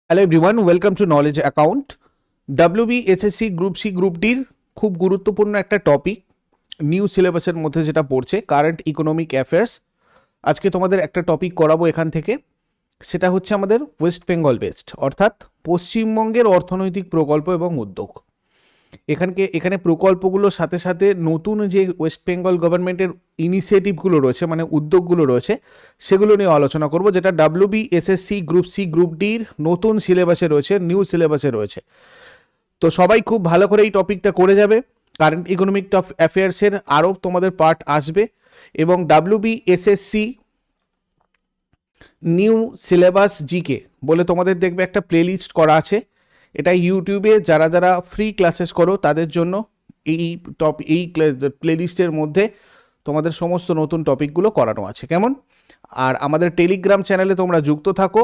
Hello everyone, welcome to knowledge account. WBSSC group C group ডির খুব গুরুত্বপূর্ণ একটা টপিক নিউ সিলেবাসের মধ্যে যেটা পড়ছে কারেন্ট ইকোনমিক অ্যাফেয়ার্স। আজকে তোমাদের একটা টপিক করাবো এখান থেকে, সেটা হচ্ছে আমাদের ওয়েস্ট বেঙ্গল বেসড, অর্থাৎ পশ্চিমবঙ্গের অর্থনৈতিক প্রকল্প এবং উদ্যোগ। এখানে প্রকল্পগুলোর সাথে সাথে নতুন যে ওয়েস্ট বেঙ্গল গভর্নমেন্টের ইনিশিয়েটিভগুলো রয়েছে, মানে উদ্যোগগুলো রয়েছে, সেগুলো নিয়ে আলোচনা করব, যেটা WBSSC গ্রুপ সি গ্রুপ ডির নতুন সিলেবাসে রয়েছে, নিউ সিলেবাসে রয়েছে। তো সবাই খুব ভালো করে এই টপিকটা করে যাবে। কারেন্ট ইকোনমিক অ্যাফেয়ার্সের আরও তোমাদের পার্ট আসবে, এবং WBSSC নিউ সিলেবাস জিকে বলে তোমাদের দেখবে একটা প্লেলিস্ট করা আছে। এটা ইউটিউবে যারা যারা ফ্রি ক্লাসেস করো তাদের জন্য এই প্লেলিস্টের মধ্যে তোমাদের সমস্ত নতুন টপিকগুলো করানো আছে, কেমন? আর আমাদের টেলিগ্রাম চ্যানেলে তোমরা যুক্ত থাকো।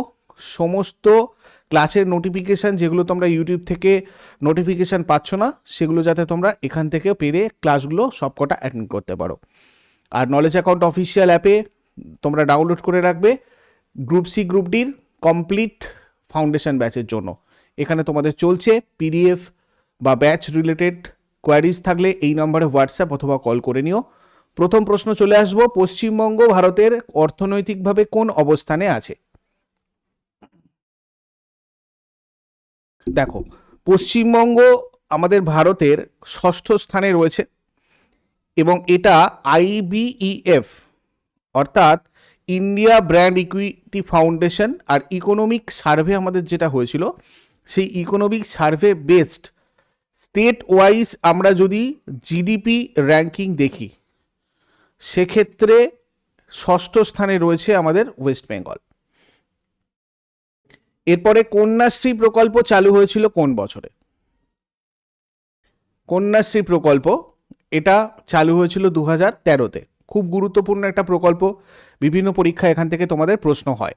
সমস্ত ক্লাসের নোটিফিকেশান যেগুলো তোমরা ইউটিউব থেকে নোটিফিকেশান পাচ্ছ না, সেগুলো যাতে তোমরা এখান থেকে পেরে ক্লাসগুলো সবকটা অ্যাটেন্ড করতে পারো। আর নলেজ অ্যাকাউন্ট অফিসিয়াল অ্যাপে তোমরা ডাউনলোড করে রাখবে গ্রুপ সি গ্রুপ ডির কমপ্লিট ফাউন্ডেশন ব্যাচের জন্য। এখানে তোমাদের চলছে PDF বা ব্যাচ রিলেটেড কোয়ারিজ থাকলে এই নম্বরে হোয়াটসঅ্যাপ অথবা কল করে নিও। প্রথম প্রশ্ন চলে আসবো, পশ্চিমবঙ্গ ভারতের অর্থনৈতিকভাবে কোন অবস্থানে আছে? দেখো, পশ্চিমবঙ্গ আমাদের ভারতের ষষ্ঠ স্থানে রয়েছে, এবং এটা IBEF অর্থাৎ ইন্ডিয়া ব্র্যান্ড ইকুইটি ফাউন্ডেশন আর ইকোনমিক সার্ভে আমাদের যেটা হয়েছিল, সেই economic survey based state wise আমরা যদি জিডিপি র্যাঙ্কিং দেখি, সেক্ষেত্রে ষষ্ঠ স্থানে রয়েছে আমাদের ওয়েস্ট বেঙ্গল। এরপরে কন্যাশ্রী প্রকল্প চালু হয়েছিল কোন বছরে? কন্যাশ্রী প্রকল্প এটা চালু হয়েছিল 2013-তে। খুব গুরুত্বপূর্ণ একটা প্রকল্প, বিভিন্ন পরীক্ষা এখান থেকে তোমাদের প্রশ্ন হয়।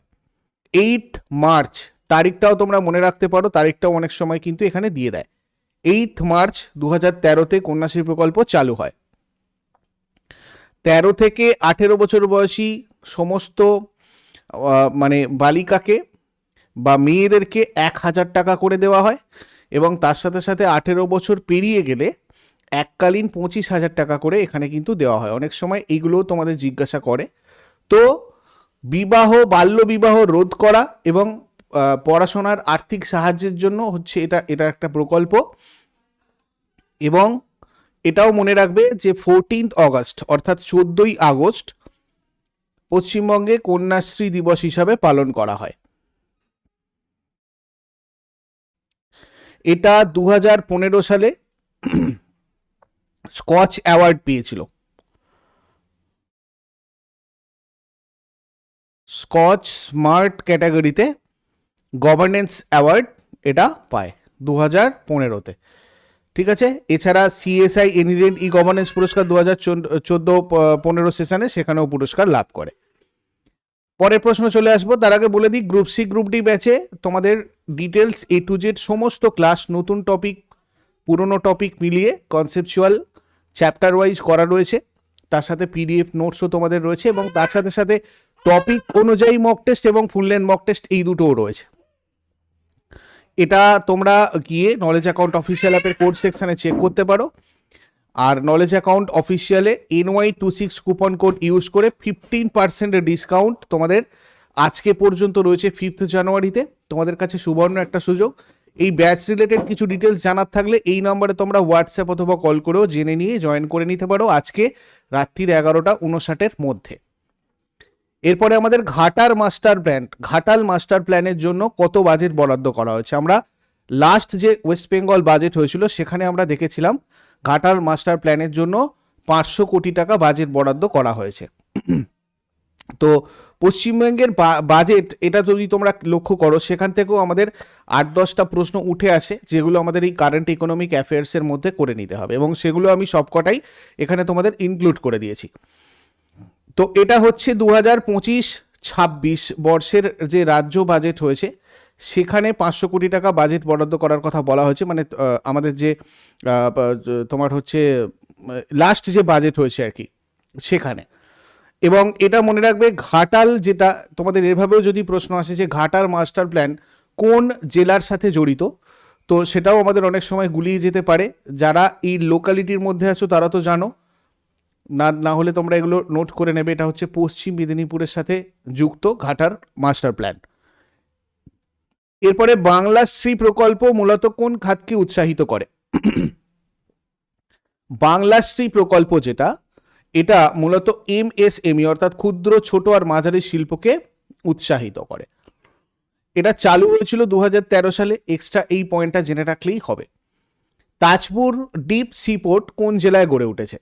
8 মার্চ তারিখটাও তোমরা মনে রাখতে পারো, তারিখটাও অনেক সময় কিন্তু এখানে দিয়ে দেয়। 8 মার্চ 2013-তে কন্যাশ্রী প্রকল্প চালু হয়। 13 থেকে 18 বছর বয়সী সমস্ত মানে বালিকাকে বা মেয়েদেরকে 1000 টাকা করে দেওয়া হয়, এবং তার সাথে সাথে 18 বছর পেরিয়ে গেলে এককালীন 25,000 টাকা করে এখানে কিন্তু দেওয়া হয়। অনেক সময় এইগুলোও তোমাদের জিজ্ঞাসা করে। তো বিবাহ, বাল্য বিবাহ রোধ করা এবং পড়াশোনার আর্থিক সাহায্যের জন্য হচ্ছে এটা একটা প্রকল্প। এবং এটাও মনে রাখবে যে 14 অগস্ট অর্থাৎ 14ই আগস্ট পশ্চিমবঙ্গে কন্যাশ্রী দিবস হিসাবে পালন করা হয়। এটা 2015 সালে স্কচ অ্যাওয়ার্ড পেয়েছিল। স্কচ স্মার্ট ক্যাটাগরিতে গভর্নেন্স অ্যাওয়ার্ড এটা পায় 2015-তে। ঠিক আছে, এছাড়া CSI এনিডেন্ট ই গভর্নেন্স পুরস্কার 2014-15 সেশনে সেখানেও পুরস্কার লাভ করে। পরের প্রশ্ন চলে আসবো, তার আগে বলে দিই গ্রুপ সি গ্রুপ ডি ব্যাচে তোমাদের ডিটেলস A to Z সমস্ত ক্লাস, নতুন টপিক পুরনো টপিক মিলিয়ে কনসেপচুয়াল চ্যাপ্টার ওয়াইজ করা রয়েছে। তার সাথে PDF নোটসও তোমাদের রয়েছে, এবং তার সাথে সাথে টপিক অনুযায়ী মক টেস্ট এবং ফুল লেন্থ মক টেস্ট এই দুটোও রয়েছে। এটা তোমরা গিয়ে নলেজ অ্যাকাউন্ট অফিসিয়াল অ্যাপের কোর্স সেকশানে চেক করতে পারো। আর নলেজ অ্যাকাউন্ট অফিসিয়ালে NY26 কুপন কোড ইউজ করে 15% ডিসকাউন্ট তোমাদের আজকে পর্যন্ত রয়েছে 5 জানুয়ারিতে। তোমাদের কাছে সুবর্ণ একটা সুযোগ। এই ব্যাচ রিলেটেড কিছু ডিটেলস জানার থাকলে এই নম্বরে তোমরা হোয়াটসঅ্যাপ অথবা কল করেও জেনে নিয়ে জয়েন করে নিতে পারো আজকে রাত্রির 11:59 মধ্যে। এরপরে আমাদের ঘাটাল মাস্টার প্ল্যানের জন্য কত বাজেট বরাদ্দ করা হয়েছে? আমরা লাস্ট যে ওয়েস্ট বেঙ্গল বাজেট হয়েছিল সেখানে আমরা দেখেছিলাম ঘাটাল মাস্টার প্ল্যানের জন্য 500 কোটি টাকা বাজেট বরাদ্দ করা হয়েছে। তো পশ্চিমবঙ্গের বাজেট এটা যদি তোমরা লক্ষ্য করো, সেখান থেকেও আমাদের 8-10টা প্রশ্ন উঠে আসে, যেগুলো আমাদের এই কারেন্ট ইকোনমিক অ্যাফেয়ার্সের মধ্যে করে নিতে হবে, এবং সেগুলো আমি সবকটাই এখানে তোমাদের ইনক্লুড করে দিয়েছি। তো এটা হচ্ছে 2025-26 বর্ষের যে রাজ্য বাজেট হয়েছে, সেখানে 500 কোটি টাকা বাজেট বরাদ্দ করার কথা বলা হয়েছে। মানে আমাদের যে তোমার হচ্ছে লাস্ট যে বাজেট হয়েছে আর কি, সেখানে। এবং এটা মনে রাখবে, ঘাটাল যেটা তোমাদের এভাবেও যদি প্রশ্ন আসে যে ঘাটাল মাস্টার প্ল্যান কোন জেলার সাথে জড়িত, তো সেটাও আমাদের অনেক সময় গুলিয়ে যেতে পারে। যারা এই লোকালিটির মধ্যে আছো তারা তো জানো, না হলে তোমরা এগুলো নোট করে নেবে। এটা হচ্ছে পশ্চিম মেদিনীপুরের সাথে যুক্ত ঘাটার মাস্টার প্ল্যান। এরপরে বাংলাশ্রী প্রকল্প মূলত কোন খাতকে উৎসাহিত করে? বাংলাশ্রী প্রকল্প যেটা, এটা মূলত এমএসএমই অর্থাৎ ক্ষুদ্র, ছোট আর মাঝারি শিল্পকে উৎসাহিত করে। এটা চালু হয়েছিল 2013 সালে। এক্সট্রা এই পয়েন্টটা জেনে রাখলেই হবে। তাজপুর ডিপ সিপোর্ট কোন জেলায় গড়ে উঠেছে?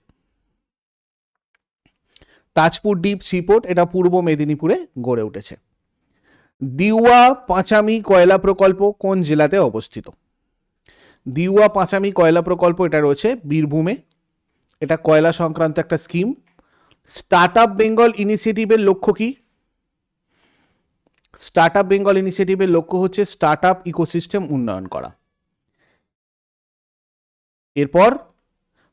তাজপুর ডিপ সিপোর্ট এটা পূর্ব মেদিনীপুরে গড়ে উঠেছে। দিওয়া পাঁচামি কয়লা প্রকল্প কোন জেলাতে অবস্থিত? দিওয়া পাঁচামি কয়লা প্রকল্প এটা রয়েছে বীরভূমে। এটা কয়লা সংক্রান্ত একটা স্কিম। স্টার্ট আপ বেঙ্গল ইনিশিয়েটিভের লক্ষ্য কি? স্টার্ট আপ বেঙ্গল ইনিশিয়েটিভের লক্ষ্য হচ্ছে স্টার্ট আপ ইকোসিস্টেম উন্নয়ন করা। এরপর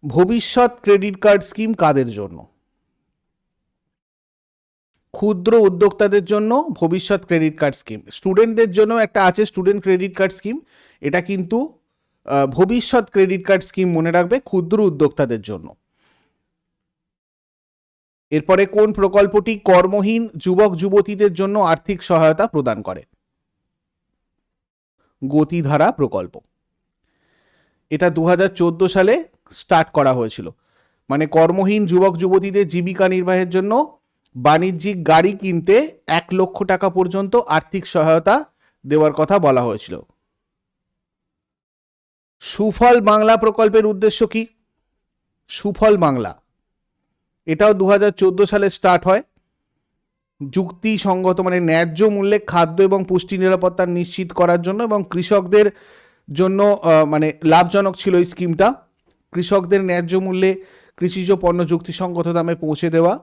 ভবিষ্যৎ ক্রেডিট কার্ড স্কিম কাদের জন্য? ক্ষুদ্র উদ্যোক্তাদের জন্য ভবিষ্যৎ ক্রেডিট কার্ড স্কিম। স্টুডেন্টদের জন্য একটা আছে স্টুডেন্ট ক্রেডিট কার্ড স্কিম, এটা কিন্তু ভবিষ্যৎ ক্রেডিট কার্ড স্কিম মনে রাখবে, ক্ষুদ্র উদ্যোক্তাদের জন্য। এরপরে কোন প্রকল্পটি কর্মহীন যুবক যুবতীদের জন্য আর্থিক সহায়তা প্রদান করে? গতিধারা প্রকল্প। এটা 2014 সালে স্টার্ট করা হয়েছিল। মানে কর্মহীন যুবক যুবতীদের জীবিকা নির্বাহের জন্য বাণিজ্যিক গাড়ি কিনতে 1 লক্ষ টাকা পর্যন্ত আর্থিক সহায়তা দেওয়ার কথা বলা হয়েছিল। সুফল বাংলা প্রকল্পের উদ্দেশ্য কি? সুফল বাংলা এটাও 2014 সালে স্টার্ট হয়। যুক্তিসঙ্গত মানে ন্যায্য মূল্যে খাদ্য এবং পুষ্টি নিরাপত্তা নিশ্চিত করার জন্য এবং কৃষকদের জন্য মানে লাভজনক ছিল এই স্কিমটা। কৃষকদের ন্যায্য মূল্যে কৃষিজ পণ্য যুক্তিসঙ্গত দামে পৌঁছে দেওয়া।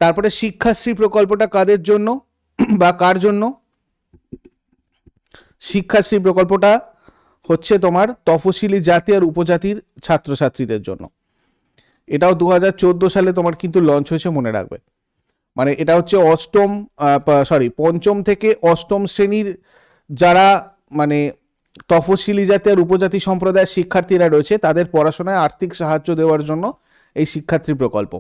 তারপরে শিক্ষাশ্রী প্রকল্পটা কাদের জন্য বা কার জন্য? শিক্ষাশ্রী প্রকল্পটা হচ্ছে তোমার তফসিলি জাতি আর উপজাতির ছাত্রছাত্রীদের জন্য। এটাও 2014 সালে তোমার কিন্তু লঞ্চ হয়েছে, মনে রাখবে। মানে এটা হচ্ছে পঞ্চম থেকে অষ্টম শ্রেণীর যারা মানে তফসিলি জাতি আর উপজাতি সম্প্রদায়ের শিক্ষার্থীরা রয়েছে তাদের পড়াশোনায় আর্থিক সাহায্য দেওয়ার জন্য এই শিক্ষার্থী প্রকল্প।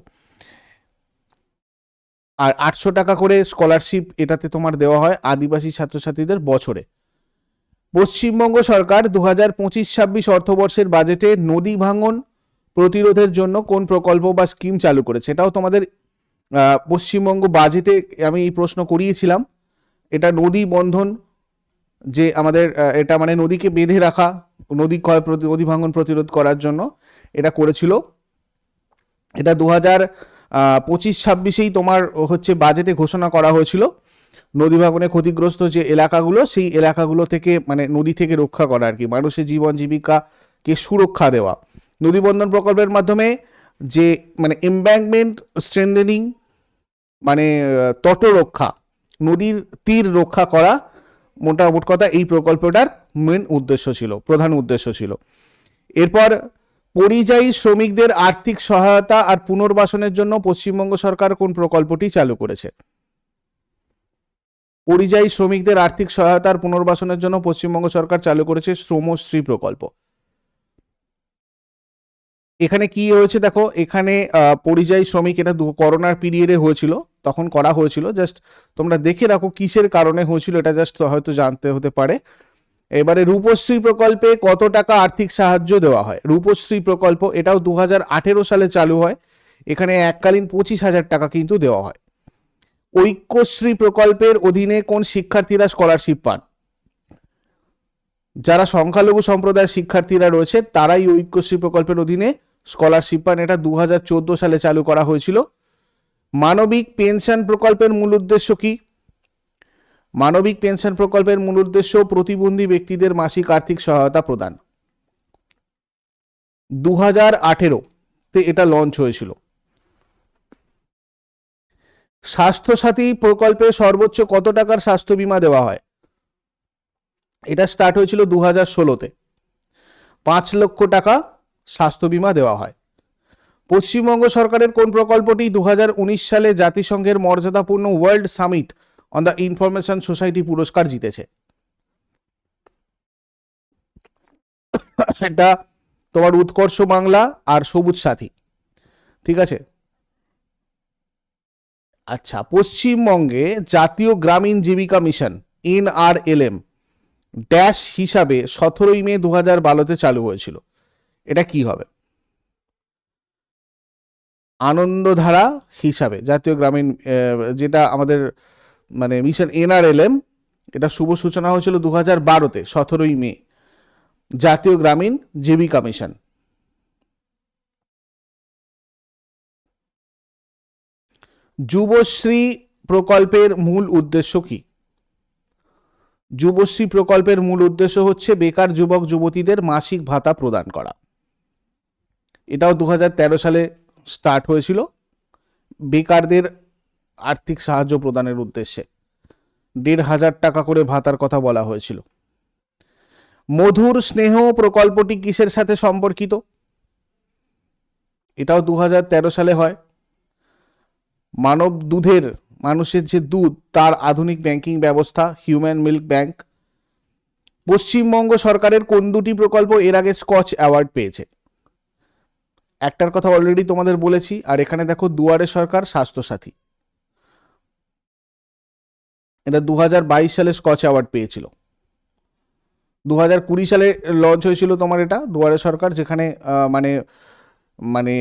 আর 800 টাকা করে স্কলারশিপ এটাতে তোমার দেওয়া হয় আদিবাসী ছাত্রছাত্রীদের বছরে। পশ্চিমবঙ্গ সরকার 2025-26 অর্থবর্ষের বাজেটে নদী ভাঙন প্রতিরোধের জন্য কোন প্রকল্প বা স্কিম চালু করেছে? এটাও তোমাদের পশ্চিমবঙ্গ বাজেটে আমি এই প্রশ্ন করিয়েছিলাম। এটা নদী বন্ধন, যে আমাদের এটা মানে নদীকে বেঁধে রাখা, নদী ভাঙন প্রতিরোধ করার জন্য এটা করেছিল। এটা 2025-26 তোমার হচ্ছে বাজেটে ঘোষণা করা হয়েছিল। নদী ভাঙনে ক্ষতিগ্রস্ত যে এলাকাগুলো, সেই এলাকাগুলো থেকে মানে নদী থেকে রক্ষা করা আর কি, মানুষের জীবন জীবিকাকে সুরক্ষা দেওয়া। নদী বন্ধন প্রকল্পের মাধ্যমে যে মানে এমব্যাঙ্কমেন্ট স্ট্রেংথেনিং মানে তটরক্ষা, নদীর তীর রক্ষা করা, মোট কথা এই প্রকল্পটার মেন উদ্দেশ্য ছিল, প্রধান উদ্দেশ্য ছিল। এরপর পরিযায়ী শ্রমিকদের আর্থিক সহায়তা আর পুনর্বাসনের জন্য পশ্চিমবঙ্গ সরকার কোন প্রকল্পটি চালু করেছে? পরিযায়ী শ্রমিকদের আর্থিক সহায়তা আর পুনর্বাসনের জন্য পশ্চিমবঙ্গ সরকার চালু করেছে শ্রমশ্রী প্রকল্প। এখানে কি হয়েছে দেখো, এখানে পরিযায়ী শ্রমিক এটা করোনার পিরিয়ডে হয়েছিল, তখন করা হয়েছিল। জাস্ট তোমরা দেখে রাখো কিসের কারণে হয়েছিল, এটা জাস্ট হয়তো জানতে হতে পারে। এবারে রূপশ্রী প্রকল্পে কত টাকা আর্থিক সাহায্য দেওয়া হয়? রূপশ্রী প্রকল্প এটাও 2018 সালে চালু হয়। এখানে এককালীন 25,000 টাকা কিন্তু দেওয়া হয়। ঐক্যশ্রী প্রকল্পের অধীনে কোন শিক্ষার্থীরা স্কলারশিপ পান? যারা সংখ্যালঘু সম্প্রদায়ের শিক্ষার্থীরা রয়েছে তারাই ঐক্যশ্রী প্রকল্পের অধীনে স্কলারশিপ পান। এটা 2014 সালে চালু করা হয়েছিল। মানবিক পেনশন প্রকল্পের মূল উদ্দেশ্য কি? মানবিক পেনশন প্রকল্পের মূল উদ্দেশ্য প্রতিবন্ধী ব্যক্তিদের মাসিক আর্থিক সহায়তা প্রদান। 2018-তে এটা লঞ্চ হয়েছিল। স্বাস্থ্যসাথী প্রকল্পে সর্বোচ্চ কত টাকার স্বাস্থ্য বীমা দেওয়া হয়? এটা স্টার্ট হয়েছিল 2016-তে। 5 লক্ষ টাকা স্বাস্থ্য বীমা দেওয়া হয়। পশ্চিমবঙ্গ সরকারের কোন প্রকল্পটি 2019 সালে জাতিসংঘের মর্যাদাপূর্ণ world summit on the information society পুরস্কার জিতেছে? এটা তোমার উৎকর্ষ বাংলা আর সবুজ সাথী, ঠিক আছে। আচ্ছা, পশ্চিমবঙ্গে জাতীয় গ্রামীণ জীবিকা মিশন NRLM ড্যাশ হিসাবে 17 মে 2012-তে চালু হয়েছিল, এটা কি হবে? আনন্দধারা হিসাবে জাতীয় গ্রামীণ যেটা আমাদের মানে মিশন NRLM, এটা শুভ সূচনা হয়েছিল 2012-তে 17 মে, জাতীয় গ্রামীণ জীবিকা মিশন। যুবশ্রী প্রকল্পের মূল উদ্দেশ্য কি? যুবশ্রী প্রকল্পের মূল উদ্দেশ্য হচ্ছে বেকার যুবক যুবতীদের মাসিক ভাতা প্রদান করা। এটাও 2013 সালে স্টার্ট হয়েছিল বেকারদের আর্থিক সাহায্য প্রদানের উদ্দেশ্যে। 1,500 টাকা করে ভাতার কথা বলা হয়েছিল। মধুর স্নেহ প্রকল্পটি কিসের সাথে সম্পর্কিত? এটাও 2013 সালে হয়। মানব দুধের, মানুষের যে দুধ তার আধুনিক ব্যাংকিং ব্যবস্থা, হিউম্যান মিল্ক ব্যাংক। পশ্চিমবঙ্গ সরকারের কোন দুটি প্রকল্প এর আগে স্কচ অ্যাওয়ার্ড পেয়েছে? একটার কথা অলরেডি তোমাদের বলেছি, আর এখানে দেখো দুয়ারে সরকার, স্বাস্থ্যসাথী। এটা 2022 সালে স্কচ অ্যাওয়ার্ড পেয়েছিল। 2020 সালে লঞ্চ হয়েছিল তোমার এটা দুয়ারে সরকার, যেখানে মানে মানে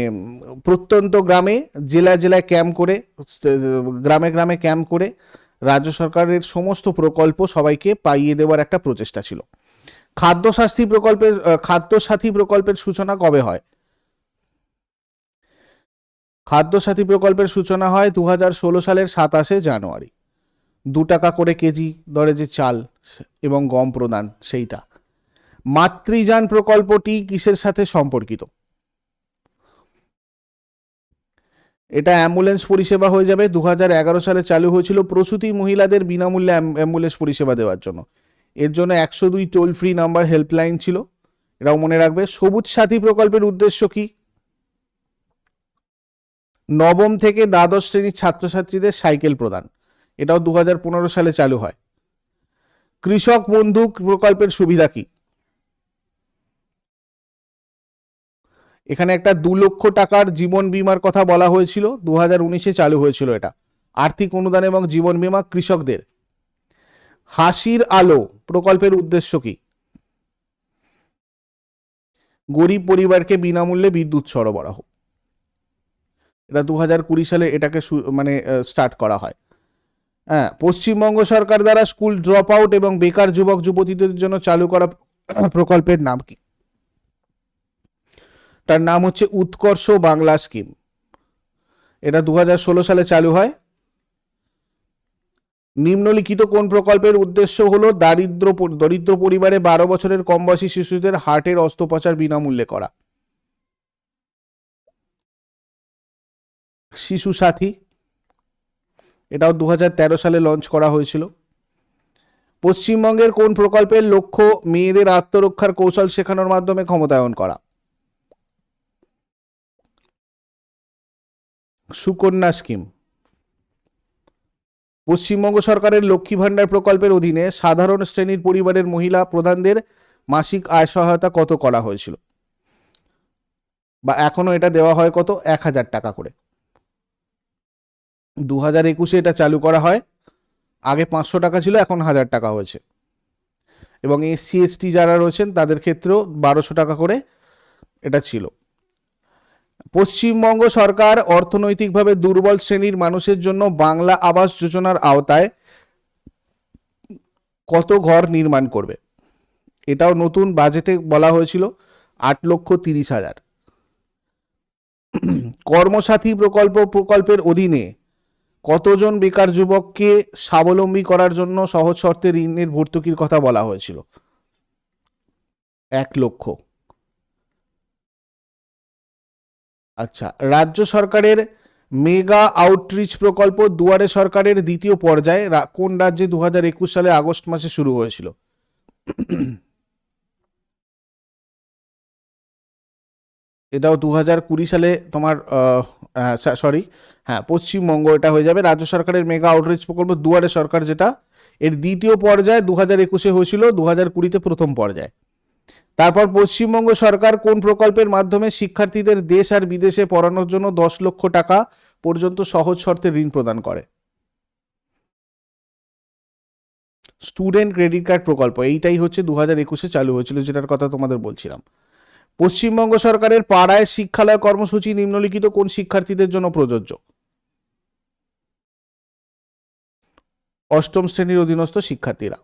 প্রত্যন্ত গ্রামে, জেলায় জেলায় ক্যাম্প করে, গ্রামে গ্রামে ক্যাম্প করে রাজ্য সরকারের সমস্ত প্রকল্প সবাইকে পাইয়ে দেওয়ার একটা প্রচেষ্টা ছিল। খাদ্যসাথী প্রকল্পের সূচনা কবে হয়? খাদ্যসাথী প্রকল্পের সূচনা হয় 2016 সালের 27 জানুয়ারি। 2 টাকা করে কেজি দরে যে চাল এবং গম প্রদান, সেইটা। মাতৃযান প্রকল্পটি কিসের সাথে সম্পর্কিত? এটা অ্যাম্বুলেন্স পরিষেবা হয়ে যাবে। 2011 সালে চালু হয়েছিল প্রসূতি মহিলাদের বিনামূল্যে অ্যাম্বুলেন্স পরিষেবা দেওয়ার জন্য। এর জন্য 102 টোল ফ্রি নাম্বার হেল্পলাইন ছিল, এটাও মনে রাখবে। সবুজ সাথী প্রকল্পের উদ্দেশ্য কি? নবম থেকে দ্বাদশ শ্রেণীর ছাত্রছাত্রীদের সাইকেল প্রদান, এটাও 2015 সালে চালু হয়। কৃষক বন্ধু প্রকল্পের সুবিধা কি? এখানে একটা 2 লক্ষ টাকার জীবন বীমার কথা বলা হয়েছিল, 2019-এ চালু হয়েছিল এটা। আর্থিক অনুদান এবং জীবন বীমা কৃষকদের। হাসির আলো প্রকল্পের উদ্দেশ্য কি? গরিব পরিবারকে বিনামূল্যে বিদ্যুৎ সরবরাহ। এটা 2020 সালে এটাকে মানে স্টার্ট করা হয়। হ্যাঁ, পশ্চিমবঙ্গ সরকার দ্বারা স্কুল ড্রপ আউট এবং বেকার যুবক যুবতীদের জন্য চালু করা প্রকল্পের নাম কি? তার নাম হচ্ছে উৎকর্ষ বাংলা স্কিম। এটা 2016 সালে চালু হয়। নিম্নলিখিত কোন প্রকল্পের উদ্দেশ্য হলো দরিদ্র পরিবারে 12 বছরের কম বয়সী শিশুদের হার্টের অস্ত্রোপচার বিনামূল্যে করা? শিশু সাথী, এটাও 2013 সালে লঞ্চ করা হয়েছিল। পশ্চিমবঙ্গের কোন প্রকল্পের লক্ষ্য মেয়েদের আত্মরক্ষার কৌশল শেখানোর মাধ্যমে ক্ষমতায়ন করা? সুকন্যা স্কিম। পশ্চিমবঙ্গ সরকারের লক্ষ্মী ভাণ্ডার প্রকল্পের অধীনে সাধারণ শ্রেণীর পরিবারের মহিলা প্রধানদের মাসিক আয় সহায়তা কত করা হয়েছিল, বা এখনো এটা দেওয়া হয় কত? 1,000 টাকা করে। 2021-এ এটা চালু করা হয়। আগে 500 টাকা ছিল, এখন 1,000 টাকা হয়েছে। এবং SC ST যারা রয়েছেন তাদের ক্ষেত্রেও 1200 টাকা করে এটা ছিল। পশ্চিমবঙ্গ সরকার অর্থনৈতিকভাবে দুর্বল শ্রেণীর মানুষের জন্য বাংলা আবাস যোজনার আওতায় কত ঘর নির্মাণ করবে? এটাও নতুন বাজেটে বলা হয়েছিল, 8,30,000। কর্মসাথী প্রকল্পের অধীনে কতজন বেকার যুবককে স্বাবলম্বী করার জন্য সহজ শর্তে ঋণের ভর্তুকির কথা বলা হয়েছিল? 1 লক্ষ। আচ্ছা, রাজ্য সরকারের মেগা আউটরিচ প্রকল্প দুয়ারে সরকারের দ্বিতীয় পর্যায়ে কোন রাজ্যে 2021 সালে আগস্ট মাসে শুরু হয়েছিল? এটাও 2020 সালে তোমার পশ্চিমবঙ্গ এটা হয়ে যাবে। রাজ্য সরকারের মেগা আউটরিচ প্রকল্প দুয়ারে সরকার, যেটা এর দ্বিতীয় পর্যায়ে 2021-এ হয়েছিল, 2020-তে প্রথম পর্যায়ে। তারপর পশ্চিমবঙ্গ সরকার কোন প্রকল্পের মাধ্যমে শিক্ষার্থীদের দেশ আর বিদেশে পড়ানোর জন্য 10 লক্ষ টাকা পর্যন্ত সহজ শর্তে ঋণ প্রদান করে? স্টুডেন্ট ক্রেডিট কার্ড প্রকল্প, এইটাই হচ্ছে 2021-এ চালু হয়েছিল, যেটার কথা তোমাদের বলছিলাম। পশ্চিমবঙ্গ সরকারের পাড়ায় শিক্ষালয় কর্মসূচি নিম্নলিখিত কোন শিক্ষার্থীদের জন্য প্রযোজ্য? অষ্টম শ্রেণীর অধীনস্থ শিক্ষার্থীরা।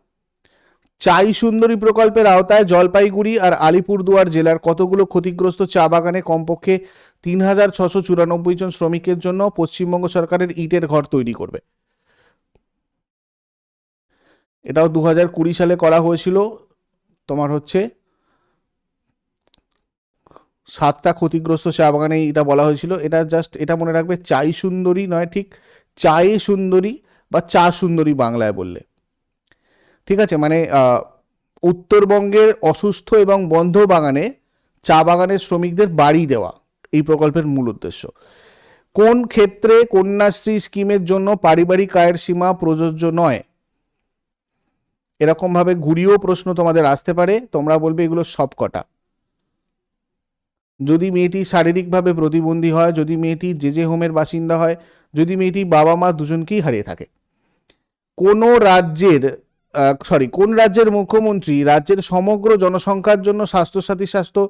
চাই সুন্দরী প্রকল্পের আওতায় জলপাইগুড়ি আর আলিপুরদুয়ার জেলার কতগুলো ক্ষতিগ্রস্ত চা বাগানে কমপক্ষে 3,694 জন শ্রমিকের জন্য পশ্চিমবঙ্গ সরকারের ইটের ঘর তৈরি করবে? এটাও 2020 সালে করা হয়েছিল। তোমার হচ্ছে 7টা ক্ষতিগ্রস্ত চা বাগানে এটা বলা হয়েছিল। এটা জাস্ট এটা মনে রাখবে, চাই সুন্দরী নয়, ঠিক চায়ে সুন্দরী বা চা সুন্দরী বাংলায় বললে। ঠিক আছে, মানে উত্তরবঙ্গের অসুস্থ এবং বন্ধ বাগানে চা বাগানের শ্রমিকদের বাড়ি দেওয়া এই প্রকল্পের মূল উদ্দেশ্য। কোন ক্ষেত্রে কন্যাশ্রী স্কিমের জন্য পারিবারিক আয়ের সীমা প্রযোজ্য নয়? এরকমভাবে ঘুরিয়েও প্রশ্ন তোমাদের আসতে পারে, তোমরা বলবে এগুলো সবকটা। যদি মেয়েটি শারীরিকভাবে প্রতিবন্ধী হয়, যদি মেয়েটি জেজে হোমের বাসিন্দা হয়, যদি মেয়েটি বাবা মা দুজনকেই হারিয়ে থাকে। কোন রাজ্যের মুখ্যমন্ত্রী রাজ্যের সমগ্র জনসংখ্যার জন্য স্বাস্থ্যসাথী স্বাস্থ্য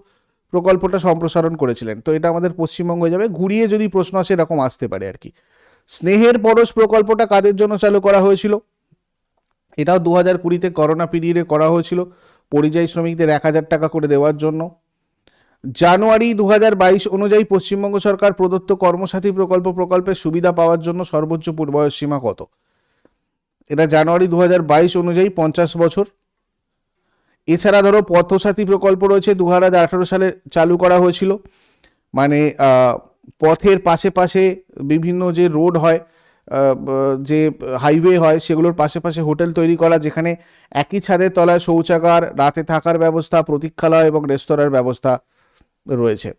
প্রকল্পটা সম্প্রসারণ করেছিলেন? তো এটা আমাদের পশ্চিমবঙ্গ হয়ে যাবে। ঘুরিয়ে যদি প্রশ্ন আসে এরকম আসতে পারে আর কি। স্নেহের পরশ প্রকল্পটা কাদের জন্য চালু করা হয়েছিল? এটাও 2020-তে করোনা পিরিয়ডে করা হয়েছিল, পরিযায়ী শ্রমিকদের 1,000 টাকা করে দেওয়ার জন্য। জানুয়ারি 2022 অনুযায়ী পশ্চিমবঙ্গ সরকার প্রদত্ত কর্মসাথী প্রকল্পের সুবিধা পাওয়ার জন্য সর্বোচ্চ বয়স সীমা কত? এটা জানুয়ারি 2022 অনুযায়ী 50 বছর। এছাড়া ধরো পথসাথী প্রকল্প রয়েছে, 2018 সালে চালু করা হয়েছিল। মানে পথের পাশে পাশে বিভিন্ন যে রোড হয়, যে হাইওয়ে হয়, সেগুলোর পাশে পাশে হোটেল তৈরি করা, যেখানে একই ছাদের তলায় শৌচাগার, রাতে থাকার ব্যবস্থা, প্রতীক্ষালয় এবং রেস্তোরাঁর ব্যবস্থা রয়েছে।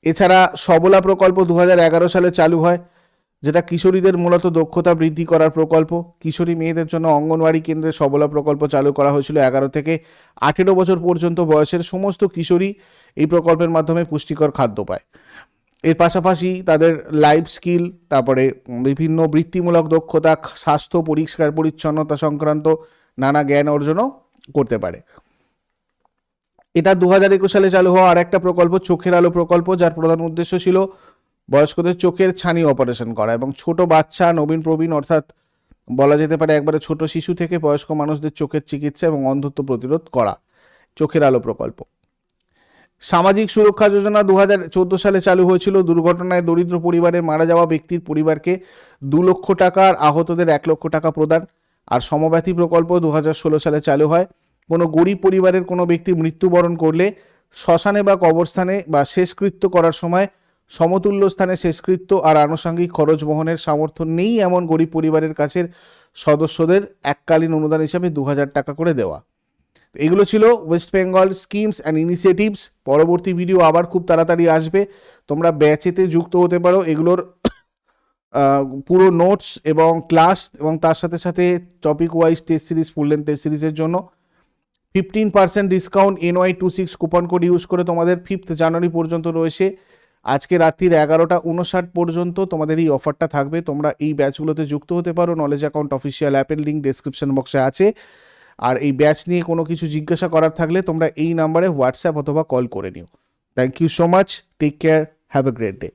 এছাড়া সবলা প্রকল্প 2011 সালে চালু হয়, যেটা কিশোরীদের মূলত দক্ষতা বৃদ্ধি করার প্রকল্প। কিশোরী মেয়েদের জন্য অঙ্গনওয়াড়ি কেন্দ্রে সবলা প্রকল্প চালু করা হয়েছিল। 11 থেকে 18 বছর পর্যন্ত বয়সের সমস্ত কিশোরী এই প্রকল্পের মাধ্যমে পুষ্টিকর খাদ্য পায়। এর পাশাপাশি তাদের লাইফ স্কিল, তারপরে বিভিন্ন বৃত্তিমূলক দক্ষতা, স্বাস্থ্য, পরিষ্কার পরিচ্ছন্নতা সংক্রান্ত নানা জ্ঞান অর্জনও করতে পারে। এটা 2021 সালে চালু হওয়া আর একটা প্রকল্প, চোখের আলো প্রকল্প, যার প্রধান উদ্দেশ্য ছিল বয়স্কদের চোখের ছানি অপারেশন করা এবং ছোট বাচ্চা, নবীন প্রবীণ, অর্থাৎ বলা যেতে পারে একবারে ছোট শিশু থেকে বয়স্ক মানুষদের চোখের চিকিৎসা এবং অন্ধত্ব প্রতিরোধ করা, চোখের আলো প্রকল্প। সামাজিক সুরক্ষা যোজনা 2014 সালে চালু হয়েছিল। দুর্ঘটনায় দরিদ্র পরিবারে মারা যাওয়া ব্যক্তির পরিবারকে 2 লক্ষ টাকা আর আহতদের 1 লক্ষ টাকা প্রদান। আর সমব্যাথী প্রকল্প 2016 সালে চালু হয়। কোনো গরিব পরিবারের কোনো ব্যক্তি মৃত্যুবরণ করলে শ্মশানে বা কবরস্থানে বা শেষকৃত্য করার সময় সমতুল্য স্থানে শেষকৃত্য আর আনুষঙ্গিক খরচ বহনের সামর্থ্য নেই এমন গরিব পরিবারের কাছের সদস্যদের এককালীন অনুদান হিসাবে 2,000 টাকা করে দেওয়া। এগুলো ছিল West Bengal schemes and initiatives. পরবর্তী ভিডিও আবার খুব তাড়াতাড়ি আসবে, তোমরা ব্যাচেতে যুক্ত হতে পারো। এগুলোর পুরো নোটস এবং ক্লাস এবং তার সাথে সাথে topic wise test series, full length test সিরিজের জন্য 15% discount NY26 coupon code use করে তোমাদের 5 জানুয়ারি পর্যন্ত রয়েছে। আজকে রাত্রির 11:59 পর্যন্ত তোমাদের এই অফারটা থাকবে। তোমরা এই ব্যাচগুলোতে যুক্ত হতে পারো। নলেজ অ্যাকাউন্ট অফিসিয়াল অ্যাপের লিঙ্ক ডেসক্রিপশন বক্সে আছে। আর এই ব্যাচ নিয়ে কোনো কিছু জিজ্ঞাসা করার থাকলে তোমরা এই নাম্বারে হোয়াটসঅ্যাপ অথবা কল করে নিও। Thank you so much, take care, have a great day.